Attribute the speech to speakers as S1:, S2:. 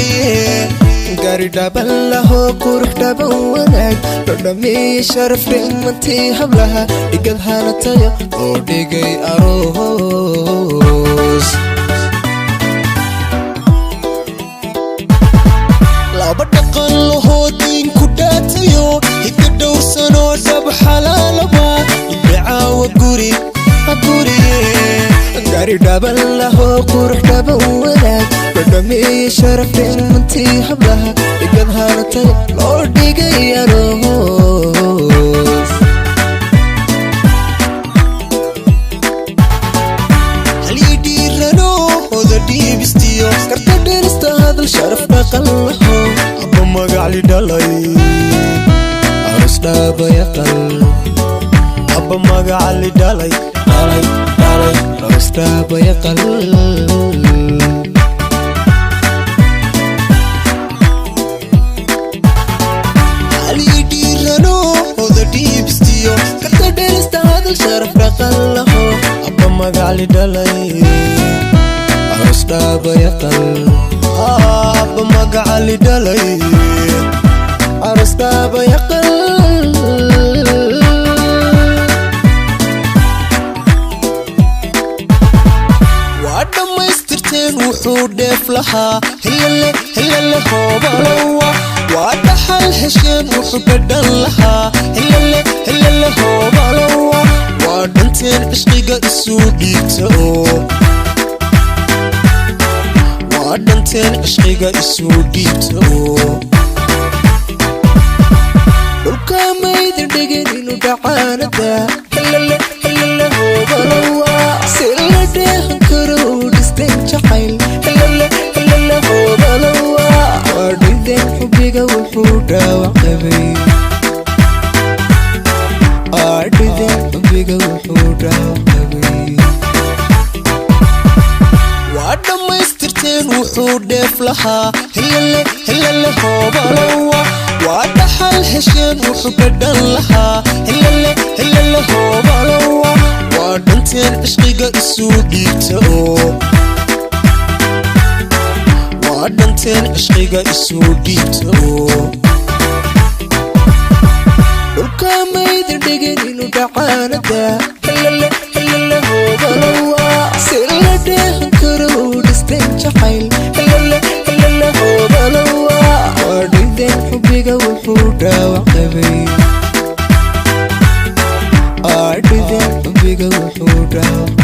S1: guriye gari dhaban laho qurux dhaban wanaag dhadhamiye sharaf dhimantii hablaha dhigad hanatayo oo dhigay aroos laba dhaqan laho diin ku dhaatayo hidda dhowrsanoo dhab xalaalaba idhacaawa guriye gari dhaban laho qurux dhaban wanaag dhadhamiye sharaf dhimantii hablaha dhigad hanatayo loo dhigay aroos halii dhiirano oda dhiibistiyo karta dherista hadal sharaf dhaqan laho abba magacli dhalay aroos dhaaba yaqal abba magacli dhalay aroos dhaaba yaqal sharaf dhaqan laho abba magacli dhalay aroos dhaaba yaqal abba magacli dhalay aroos dhaaba yaqal waa dhammaystirteen wuxuu dheef lahaa hilale hoobalowa waa dhaxal hesheen wuxuu dhadhan lahaa hilale hoobalowa dhanteen cishqiga isu dhiibta oo waa dhanteen cishqiga isu dhiibta oo dhulka maydin dhigin inuu dhacaanada hilale hoobalowa si la dheehan karo dhisteen jacayl hilale hoobalowa waa dhideen xubiga wuxuu dhaawac qabay waa dhammaystirteen wuxuu dheef lahaa hilale hoobalowa waa dhaxal hesheen wuxuu dhadhan lahaa hilale hoobalowa waa dhanteen cishqiga isu dhiibta oo waa dhanteen cishqiga isu dhiibta oo dhulka maydin dhigin inuu dhacaanada hilale hoobalowa si la dheehan karo dhisteen jacayl hilale hoobalowa waa dhideen xubiga wuxuu dhaawac qabay dhideen xubiga wuxuu dhaawac